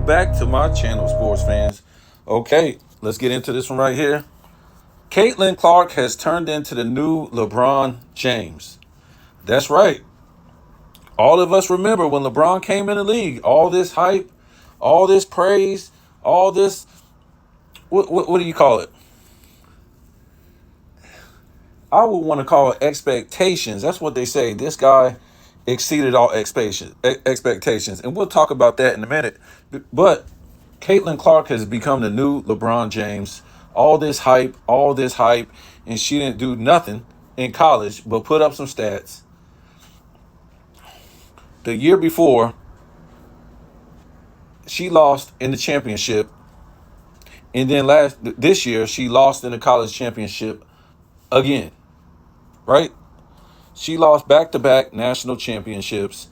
welcome back to my channel, sports fans. Okay, let's get into this one right here. Caitlin Clark has turned into the new LeBron James. That's right. All of us remember when LeBron came in the league, all this hype, all this praise, all this, what do you call it? I would want to call it expectations. That's what they say. This guy exceeded all expectations. And we'll talk about that in a minute. But Caitlin Clark has become the new LeBron James. All this hype, and she didn't do nothing in college but put up some stats. The year before, she lost in the championship. And then this year, she lost in the college championship again. Right? She lost back-to-back national championships.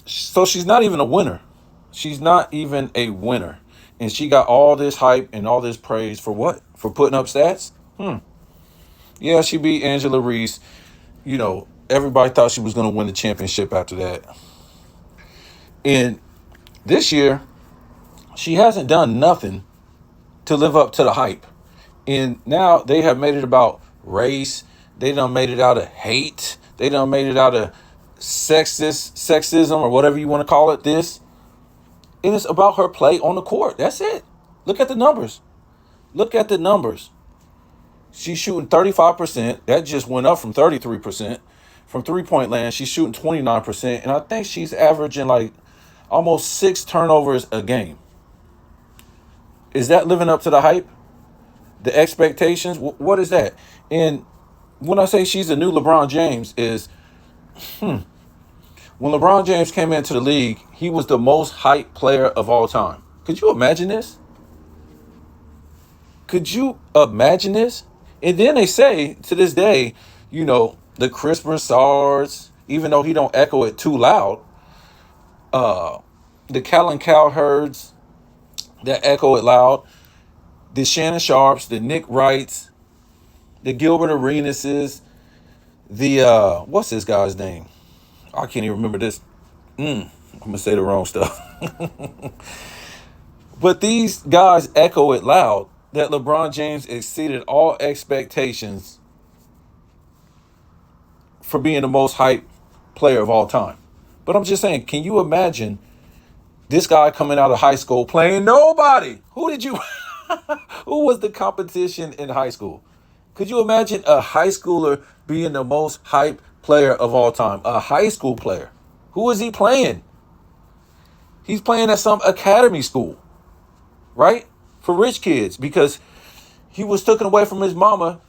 So she's not even a winner. She's not even a winner. And she got all this hype and all this praise for what? For putting up stats? Yeah, she beat Angela Reese. Everybody thought she was going to win the championship after that. And this year, she hasn't done nothing to live up to the hype. And now they have made it about race. They done made it out of hate. They done made it out of sexism or whatever you want to call it, this. And it's about her play on the court. That's it. Look at the numbers. Look at the numbers. She's shooting 35%. That just went up from 33%. From three-point land, she's shooting 29%. And I think she's averaging like almost 6 turnovers a game. Is that living up to the hype? The expectations? What is that? And when I say she's the new LeBron James is, when LeBron James came into the league, he was the most hyped player of all time. Could you imagine this? Could you imagine this? And then they say to this day, the Chris Broussards, even though he don't echo it too loud, the Callan Cowherds that echo it loud, the Shannon Sharps, the Nick Wrights, the Gilbert Arenases, the what's this guy's name? I can't even remember this. I'm gonna say the wrong stuff. But these guys echo it loud that LeBron James exceeded all expectations for being the most hyped player of all time. But I'm just saying, can you imagine this guy coming out of high school playing nobody? Who was the competition in high school? Could you imagine a high schooler being the most hyped player of all time? A high school player. Who is he playing? He's playing at some academy school, right? For rich kids, because he was taken away from his mama,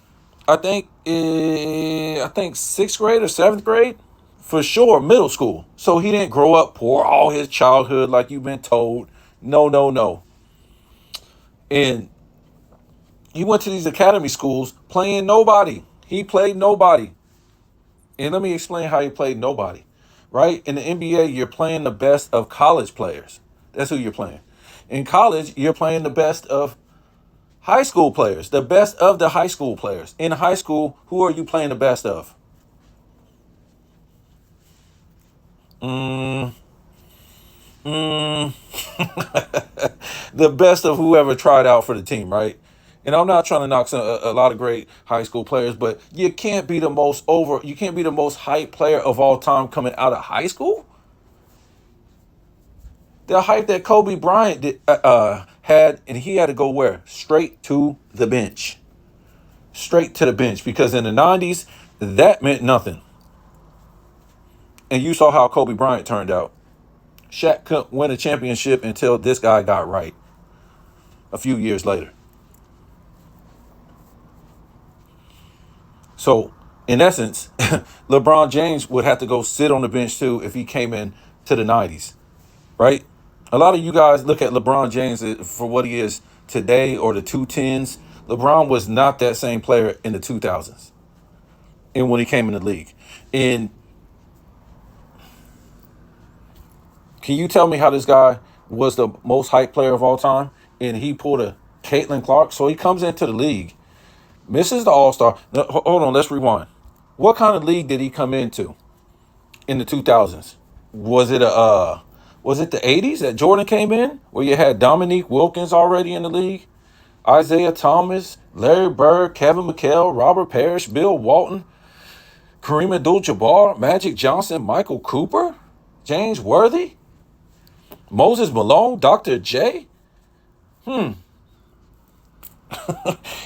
I think 6th grade or 7th grade, for sure, middle school. So he didn't grow up poor all his childhood like you've been told. No. And he went to these academy schools playing nobody. He played nobody. And let me explain how he played nobody, right? In the NBA, you're playing the best of college players. That's who you're playing. In college, you're playing the best of high school players, the best of the high school players. In high school, who are you playing the best of? The best of whoever tried out for the team, right? And I'm not trying to knock a lot of great high school players, but you can't be the most hype player of all time coming out of high school. The hype that Kobe Bryant had, and he had to go where? Straight to the bench. Straight to the bench, because in the 90s, that meant nothing. And you saw how Kobe Bryant turned out. Shaq couldn't win a championship until this guy got right a few years later. So, in essence, LeBron James would have to go sit on the bench too if he came in to the 90s, right? A lot of you guys look at LeBron James for what he is today, or the 2010s. LeBron was not that same player in the 2000s and when he came in the league. And can you tell me how this guy was the most hyped player of all time and he pulled a Caitlin Clark? So he comes into the league, misses the All-Star. No, hold on, let's rewind. What kind of league did he come into in the 2000s? Was it Was it the 80s that Jordan came in? Where you had Dominique Wilkins already in the league? Isaiah Thomas, Larry Bird, Kevin McHale, Robert Parrish, Bill Walton, Kareem Abdul-Jabbar, Magic Johnson, Michael Cooper, James Worthy, Moses Malone, Dr. J. And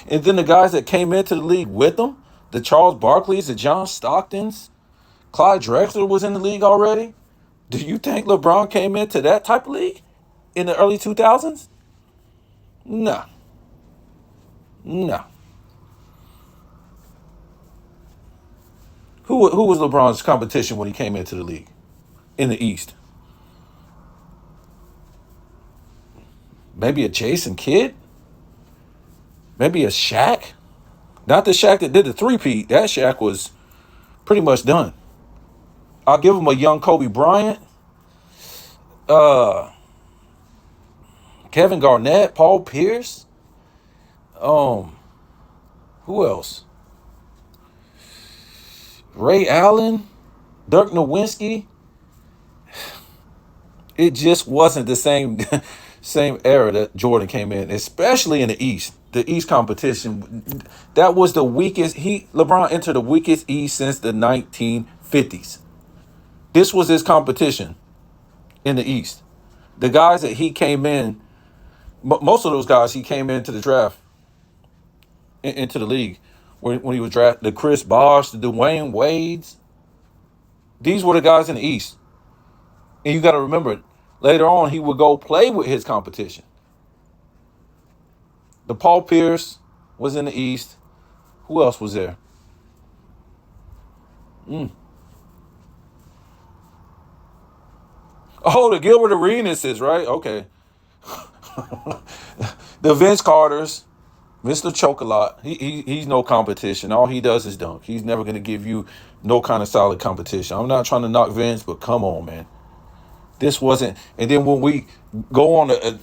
then the guys that came into the league with them, the Charles Barkleys, the John Stocktons, Clyde Drexler was in the league already. Do you think LeBron came into that type of league in the early 2000s? No. No. Who was LeBron's competition when he came into the league in the East? Maybe a Jason Kidd? Maybe a Shaq? Not the Shaq that did the three-peat. That Shaq was pretty much done. I'll give him a young Kobe Bryant. Kevin Garnett, Paul Pierce. Who else? Ray Allen, Dirk Nowitzki. It just wasn't the same same era that Jordan came in, especially in the East. The East competition, that was the weakest. LeBron entered the weakest East since the 1950s. This was his competition in the East. The guys that he came in, most of those guys he came into the draft, into the league when he was drafted. The Chris Bosh, the Dwayne Wades. These were the guys in the East. And you got to remember, later on he would go play with his competition. The Paul Pierce was in the East. Who else was there? Oh, the Gilbert Arenas is right. Okay. The Vince Carters, Mr. Chocolate. He's no competition. All he does is dunk. He's never going to give you no kind of solid competition. I'm not trying to knock Vince, but come on, man. This wasn't. And then when we go on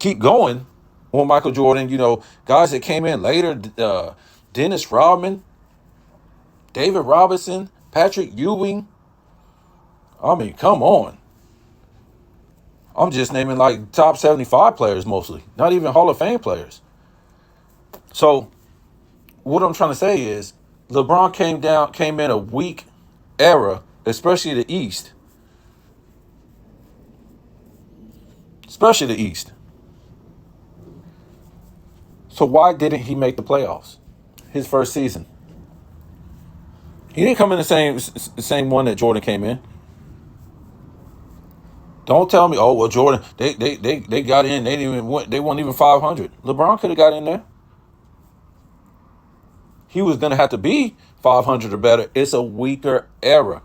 keep going on Michael Jordan, guys that came in later, Dennis Rodman, David Robinson, Patrick Ewing. I mean, come on. I'm just naming like top 75 players mostly, not even Hall of Fame players. So what I'm trying to say is LeBron came in a weak era, especially the East. Especially the East. So why didn't he make the playoffs his first season? He didn't come in the same one that Jordan came in. Don't tell me, oh well, Jordan, they got in, they weren't even 500. LeBron could have got in there. He was gonna have to be 500 or better. It's a weaker era.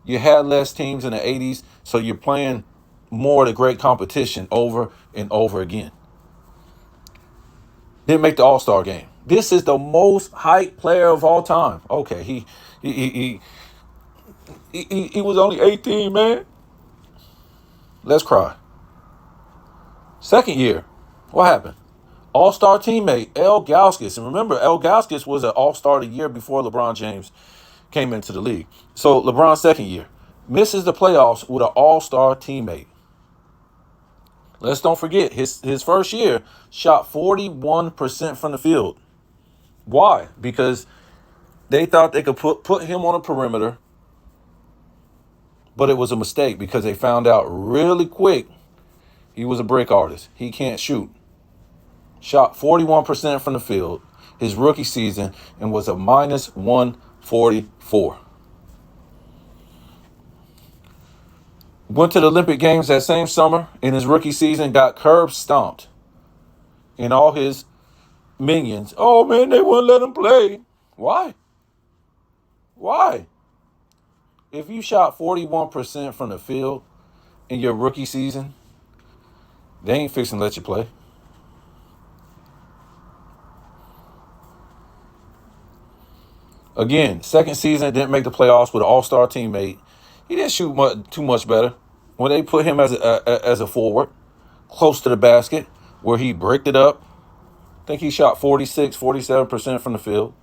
You had less teams in the 80s, so you're playing more of the great competition over and over again. Didn't make the All-Star game. This is the most hyped player of all time. Okay, he was only 18, man. Let's cry. Second year, what happened? All-Star teammate, El Gauskas. And remember, El Gauskas was an All-Star the year before LeBron James came into the league. So LeBron's second year misses the playoffs with an All-Star teammate. Let's don't forget, his first year shot 41% from the field. Why? Because they thought they could put him on a perimeter, but it was a mistake because they found out really quick he was a brick artist. He can't shoot. Shot 41% from the field his rookie season and was a minus 144. Went to the Olympic Games that same summer in his rookie season, got curb stomped. And all his minions, oh man, they wouldn't let him play. Why? Why? If you shot 41% from the field in your rookie season, they ain't fixing to let you play. Again, second season, didn't make the playoffs with an all-star teammate. He didn't shoot too much better. When they put him as a forward, close to the basket, where he bricked it up, I think he shot 46, 47% from the field.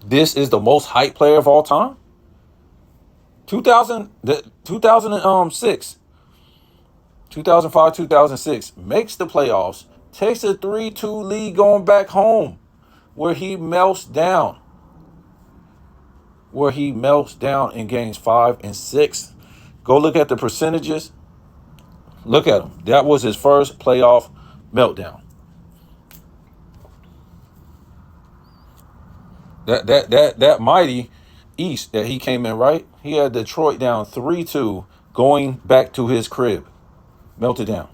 This is the most hyped player of all time? 2006, 2005, 2006, makes the playoffs, takes a 3-2 lead going back home, where he melts down. In games 5 and 6. Go look at the percentages. Look at him. That was his first playoff meltdown. That mighty East that he came in, right? He had Detroit down 3-2 going back to his crib. Melted down.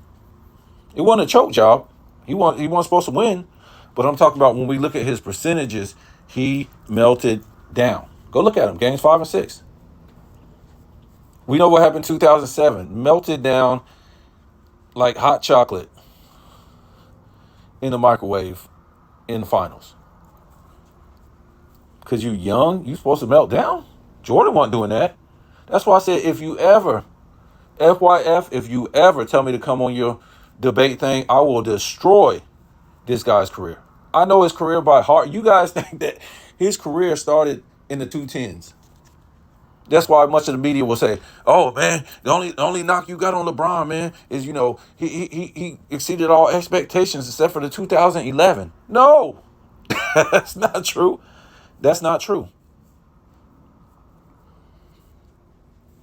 It wasn't a choke job. He wasn't supposed to win. But I'm talking about when we look at his percentages, he melted down. Go look at him. Games 5 and 6. We know what happened in 2007. Melted down like hot chocolate in the microwave in the finals. Because you young, you supposed to melt down? Jordan wasn't doing that. That's why I said if you ever tell me to come on your debate thing, I will destroy this guy's career. I know his career by heart. You guys think that his career started in the 2010s. That's why much of the media will say, "Oh man, the only knock you got on LeBron, man, is he exceeded all expectations except for the 2011." No, that's not true. That's not true.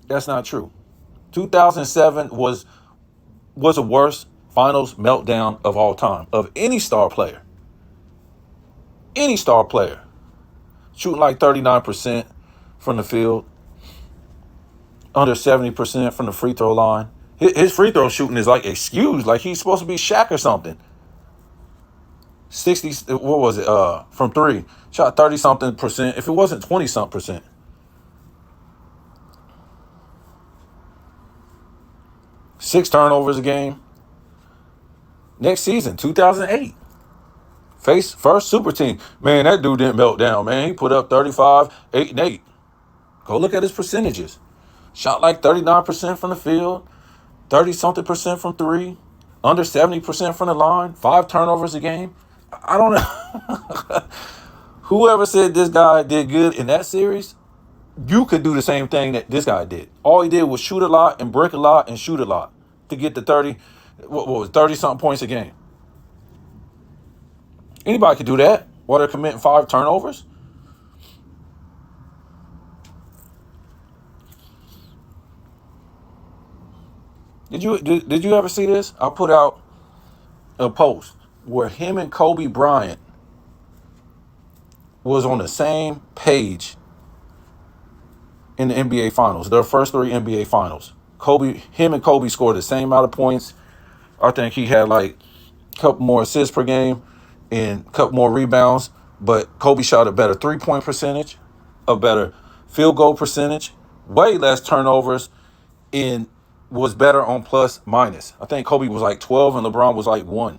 That's not true. 2007 was the worst finals meltdown of all time of any star player. Any star player shooting like 39% from the field, under 70% from the free throw line. His free throw shooting is like excused, like he's supposed to be Shaq or something. 60, what was it? From three, shot 30-something percent. If it wasn't 20-something percent. Six turnovers a game. Next season, 2008. Face first super team. Man, that dude didn't melt down, man. He put up 35, 8, and 8. Go look at his percentages. Shot like 39% from the field, 30-something percent from three, under 70% from the line, 5 turnovers a game. I don't know. Whoever said this guy did good in that series, you could do the same thing that this guy did. All he did was shoot a lot and break a lot and shoot a lot to get the 30-something points a game. Anybody could do that while they're committing 5 turnovers. Did you ever see this? I put out a post where him and Kobe Bryant was on the same page in the NBA Finals, their first 3 NBA Finals. Him and Kobe scored the same amount of points. I think he had like a couple more assists per game and a couple more rebounds, but Kobe shot a better 3-point percentage, a better field goal percentage, way less turnovers, and was better on plus minus. I think Kobe was like 12 and LeBron was like 1.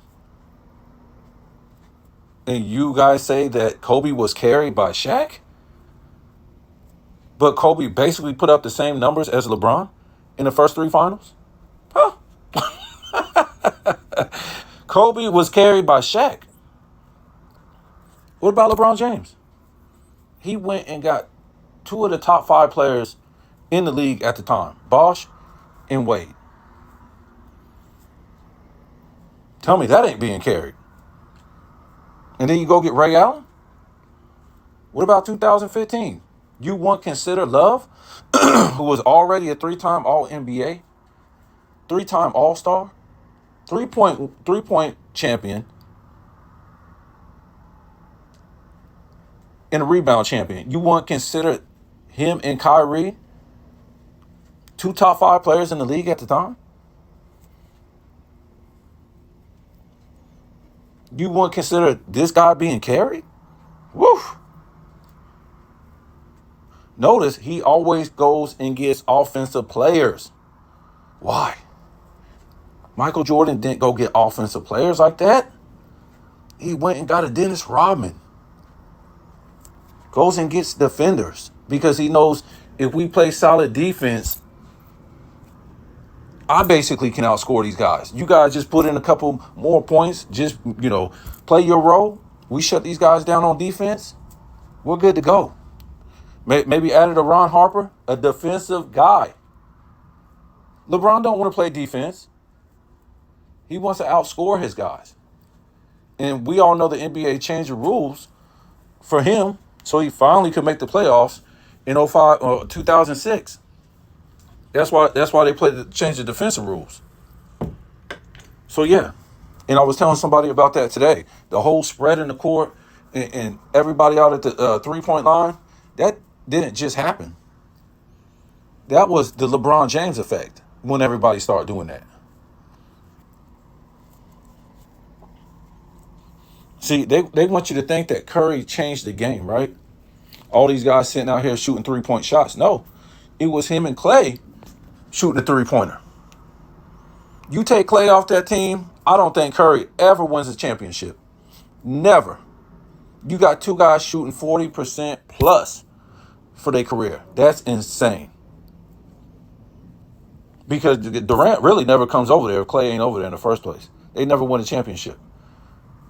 And you guys say that Kobe was carried by Shaq? But Kobe basically put up the same numbers as LeBron in the first 3 finals? Huh? Kobe was carried by Shaq. What about LeBron James? He went and got 2 of the top 5 players in the league at the time, Bosh and Wade. Tell me that ain't being carried. And then you go get Ray Allen? What about 2015? You won't consider Love, who was already a 3-time All-NBA, 3-time All-Star, 3-point champion, and a rebound champion. You won't consider him and Kyrie 2 top 5 players in the league at the time? You won't consider this guy being carried? Woo! Notice he always goes and gets offensive players. Why? Michael Jordan didn't go get offensive players like that. He went and got a Dennis Rodman. Goes and gets defenders because he knows if we play solid defense, I basically can outscore these guys. You guys just put in a couple more points. Just, play your role. We shut these guys down on defense. We're good to go. Maybe added a Ron Harper, a defensive guy. LeBron don't want to play defense. He wants to outscore his guys. And we all know the NBA changed the rules for him so he finally could make the playoffs in 05 or 2006. That's why they changed the defensive rules. So yeah. And I was telling somebody about that today. The whole spread in the court and everybody out at the 3-point line, that didn't just happen. That was the LeBron James effect when everybody started doing that. See, they want you to think that Curry changed the game, right? All these guys sitting out here shooting 3-point shots. No, it was him and Clay shooting a 3-pointer. You take Clay off that team, I don't think Curry ever wins a championship. Never. You got two guys shooting 40% plus for their career. That's insane. Because Durant really never comes over there if Clay ain't over there in the first place. They never win a championship.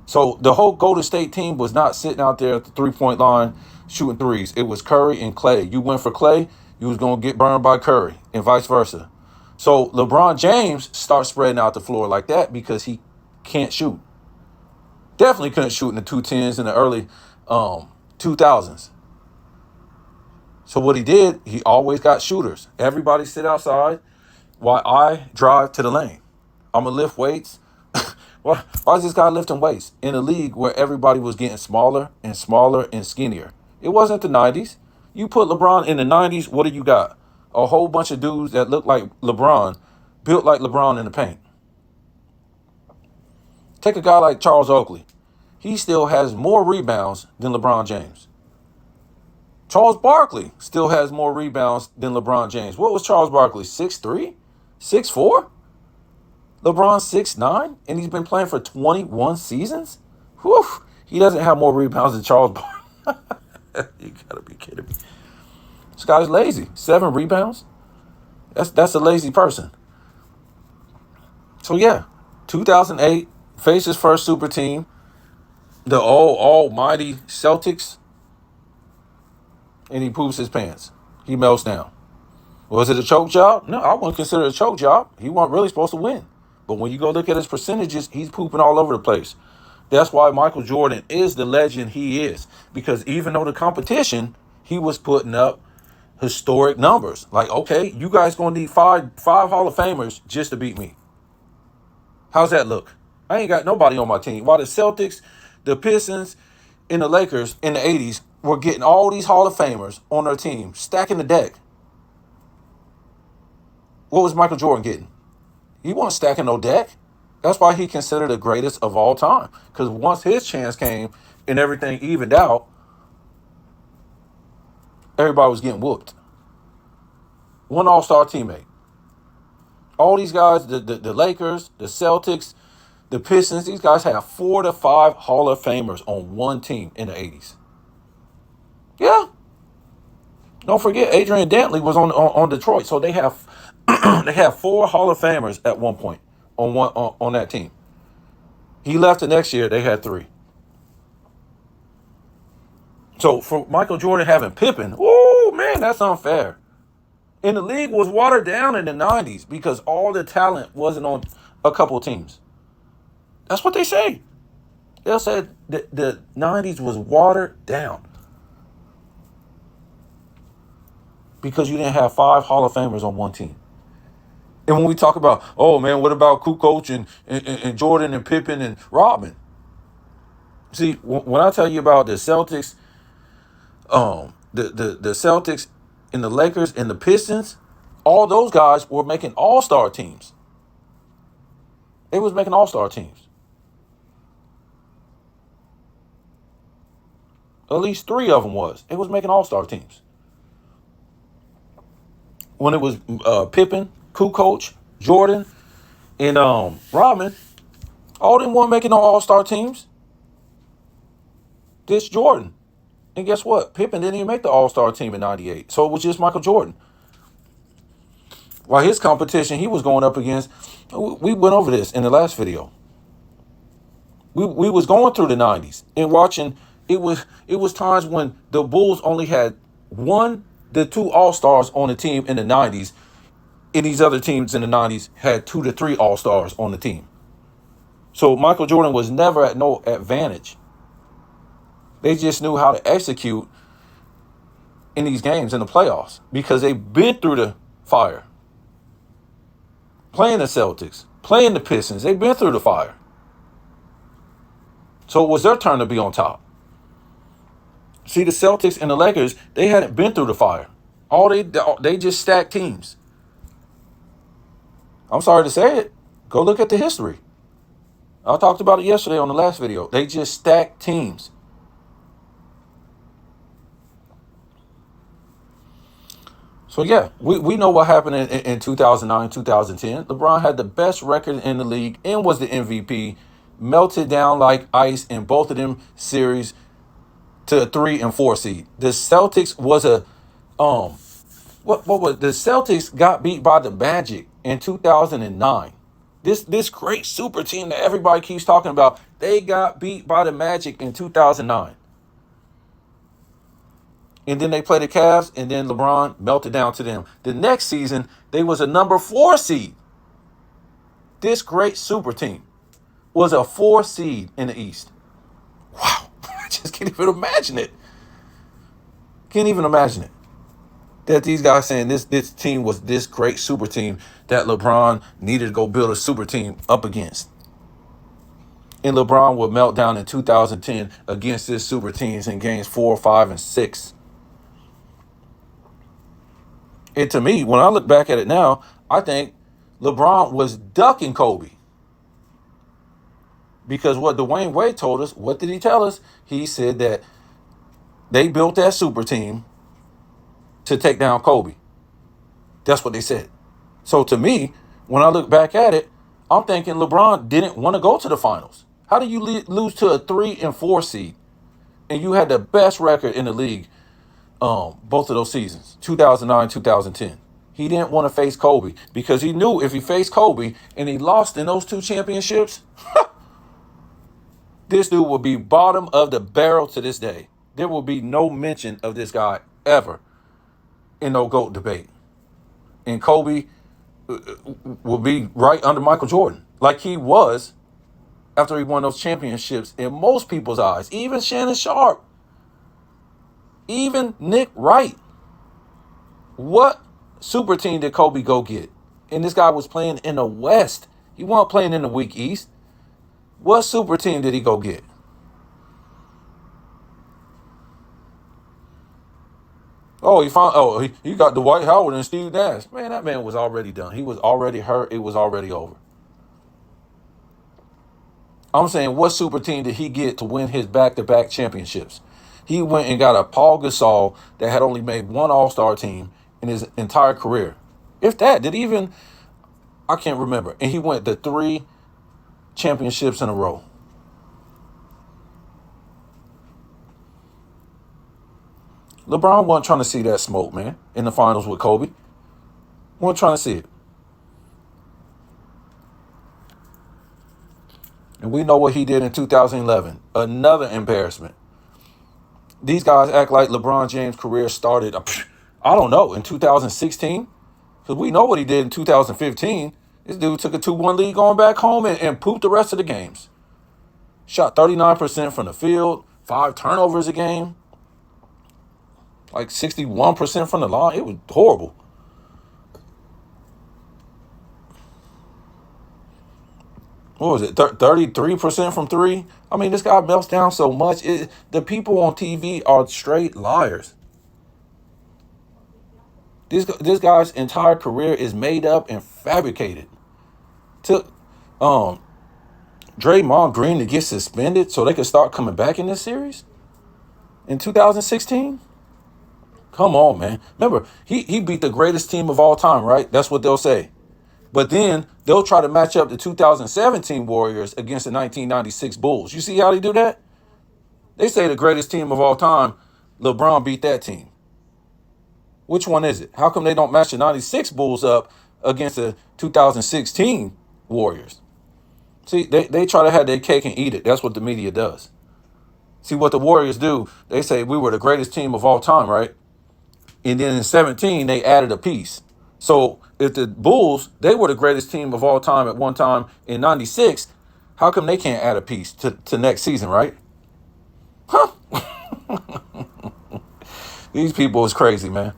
So the whole Golden State team was not sitting out there at the 3-point line shooting threes. It was Curry and Clay. You went for Clay, you was going to get burned by Curry and vice versa. So LeBron James starts spreading out the floor like that because he can't shoot. Definitely couldn't shoot in the 210s in the early 2000s. So what he did, he always got shooters. Everybody sit outside while I drive to the lane. I'm going to lift weights. Why is this guy lifting weights in a league where everybody was getting smaller and smaller and skinnier? It wasn't the 90s. You put LeBron in the 90s, what do you got? A whole bunch of dudes that look like LeBron, built like LeBron in the paint. Take a guy like Charles Oakley. He still has more rebounds than LeBron James. Charles Barkley still has more rebounds than LeBron James. What was Charles Barkley, 6'3"? 6'4"? LeBron 6'9", and he's been playing for 21 seasons? Whew. He doesn't have more rebounds than Charles Barkley. You gotta be kidding me. This guy's lazy. 7 rebounds? That's a lazy person. So yeah, 2008, faced his first super team, the almighty Celtics, and he poops his pants. He melts down. Was it a choke job? No, I wouldn't consider it a choke job. He wasn't really supposed to win. But when you go look at his percentages, he's pooping all over the place. That's why Michael Jordan is the legend he is. Because even though the competition, he was putting up historic numbers. Like, okay, you guys going to need five Hall of Famers just to beat me. How's that look? I ain't got nobody on my team. While the Celtics, the Pistons, and the Lakers in the 80s were getting all these Hall of Famers on their team, stacking the deck. What was Michael Jordan getting? He wasn't stacking no deck. That's why he considered the greatest of all time. Because once his chance came and everything evened out, everybody was getting whooped. One all-star teammate. All these guys, the Lakers, the Celtics, the Pistons, these guys have 4 to 5 Hall of Famers on one team in the 80s. Yeah. Don't forget, Adrian Dantley was on Detroit. So they have they have 4 Hall of Famers at one point on that team. He left the next year, they had 3. So for Michael Jordan having Pippen, oh man, that's unfair. And the league was watered down in the 90s because all the talent wasn't on a couple teams. That's what they say. They'll say that the 90s was watered down because you didn't have 5 Hall of Famers on one team. And when we talk about, oh man, what about Kukoc and Jordan and Pippen and Rodman? See, when I tell you about the Celtics, the Celtics and the Lakers and the Pistons, all those guys were making all-star teams. They was making all-star teams. At least 3 of them was. It was making all-star teams. When it was Pippen, Kukoc, Jordan, and Rodman, all them weren't making no all-star teams. This Jordan. And guess what? Pippen didn't even make the all-star team in 98. So it was just Michael Jordan. While his competition he was going up against, we went over this in the last video. We was going through the 90s and watching, it was times when the Bulls only had the two All-Stars on the team in the 90s, and these other teams in the 90s had 2 to 3 All-Stars on the team. So Michael Jordan was never at no advantage. They just knew how to execute in these games in the playoffs because they've been through the fire. Playing the Celtics, playing the Pistons, they've been through the fire. So it was their turn to be on top. See, the Celtics and the Lakers, they hadn't been through the fire. They just stacked teams. I'm sorry to say it. Go look at the history. I talked about it yesterday on the last video. They just stacked teams. So yeah, we know what happened in 2009, 2010. LeBron had the best record in the league and was the MVP. Melted down like ice in both of them series to a 3 and 4 seed. The Celtics was a what was the Celtics got beat by the Magic in 2009. This great super team that everybody keeps talking about, they got beat by the Magic in 2009. And then they played the Cavs, and then LeBron melted down to them. The next season, they was a number 4 seed. This great super team was a 4 seed in the East. Wow. I just can't even imagine it. Can't even imagine it. That these guys saying this team was this great super team that LeBron needed to go build a super team up against. And LeBron would melt down in 2010 against this super teams in games 4, 5, and 6. And to me, when I look back at it now, I think LeBron was ducking Kobe. Because what Dwayne Wade told us, what did he tell us? He said that they built that super team to take down Kobe. That's what they said. So to me, when I look back at it, I'm thinking LeBron didn't want to go to the finals. How do you lose to a 3 and 4 seed? And you had the best record in the league both of those seasons, 2009, 2010. He didn't want to face Kobe because he knew if he faced Kobe and he lost in those 2 championships, this dude will be bottom of the barrel to this day. There will be no mention of this guy ever in no GOAT debate. And Kobe will be right under Michael Jordan, like he was after he won those championships in most people's eyes. Even Shannon Sharp, even Nick Wright. What super team did Kobe go get? And this guy was playing in the West. He wasn't playing in the weak East. What super team did he go get? Oh, he got Dwight Howard and Steve Nash. Man, that man was already done. He was already hurt. It was already over. I'm saying, what super team did he get to win his back-to-back championships? He went and got a Paul Gasol that had only made 1 All-Star team in his entire career. If that, I can't remember. And he went to 3 championships in a row. LeBron wasn't trying to see that smoke, man, in the finals with Kobe. Wasn't trying to see it. And we know what he did in 2011. Another embarrassment. These guys act like LeBron James' career started, I don't know, in 2016. Because we know what he did in 2015. This dude took a 2-1 lead going back home and pooped the rest of the games. Shot 39% from the field, 5 turnovers a game. Like 61% from the line. It was horrible. What was it? 33% from 3? I mean, this guy melts down so much. The people on TV are straight liars. This guy's entire career is made up and fabricated. Took Draymond Green to get suspended so they could start coming back in this series in 2016. Come on, man. Remember, he beat the greatest team of all time, right? That's what they'll say. But then they'll try to match up the 2017 Warriors against the 1996 Bulls. You see how they do that? They say the greatest team of all time, LeBron beat that team. Which one is it? How come they don't match the 96 Bulls up against the 2016 Warriors? See, they try to have their cake and eat it. That's what the media does. See, what the Warriors do, they say we were the greatest team of all time, right? And then in 17, they added a piece. So if the Bulls, they were the greatest team of all time at one time in 96, how come they can't add a piece to next season, right? Huh? These people is crazy, man.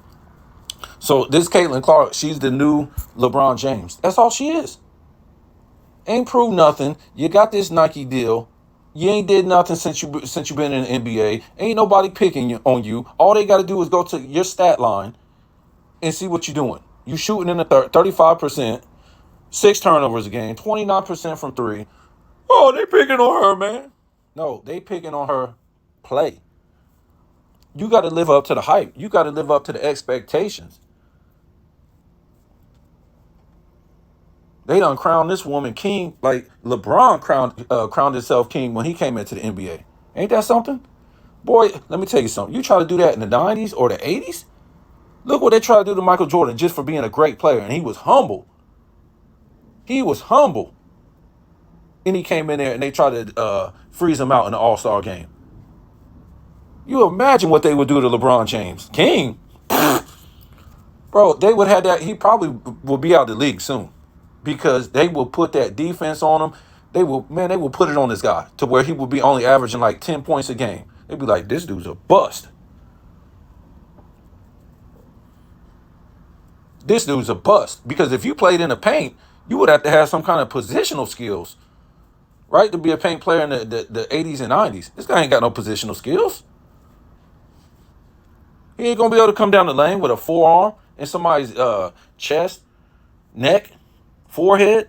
So this Caitlin Clark, she's the new LeBron James. That's all she is. Ain't proved nothing. You got this Nike deal. You ain't did nothing since you been in the NBA. Ain't nobody picking on you. All they got to do is go to your stat line and see what you're doing. You shooting in the 35%, 6 turnovers a game, 29% from three. Oh, they picking on her, man. No, they picking on her play. You got to live up to the hype. You got to live up to the expectations. They done crowned this woman king like LeBron crowned himself king when he came into the NBA. Ain't that something? Boy, let me tell you something. You try to do that in the 90s or the 80s? Look what they tried to do to Michael Jordan just for being a great player. And he was humble. He was humble. And he came in there and they tried to freeze him out in the All-Star game. You imagine what they would do to LeBron James. King? Bro, they would have that. He probably will be out of the league soon. Because they will put that defense on him. They will put it on this guy to where he will be only averaging like 10 points a game. They'd be like, this dude's a bust. This dude's a bust. Because if you played in the paint, you would have to have some kind of positional skills, right? To be a paint player in the 80s and 90s. This guy ain't got no positional skills. He ain't going to be able to come down the lane with a forearm in somebody's chest, neck, forehead,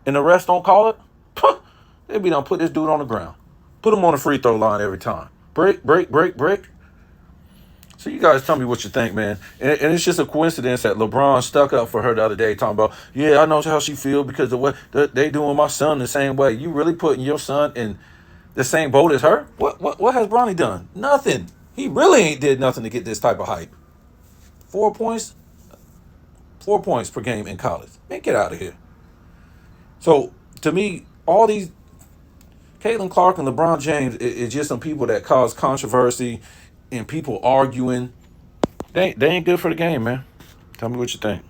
and the rest don't call it. They be done put this dude on the ground. Put him on the free throw line every time. Break, break, break, break. So you guys tell me what you think, man. And it's just a coincidence that LeBron stuck up for her the other day talking about, yeah, I know how she feel because the way they doing my son the same way. You really putting your son in the same boat as her? What has Bronny done? Nothing. He really ain't did nothing to get this type of hype. 4 points? 4 points per game in college. Man, get out of here. So, to me, all these Caitlin Clark and LeBron James is just some people that cause controversy and people arguing. They ain't good for the game, man. Tell me what you think.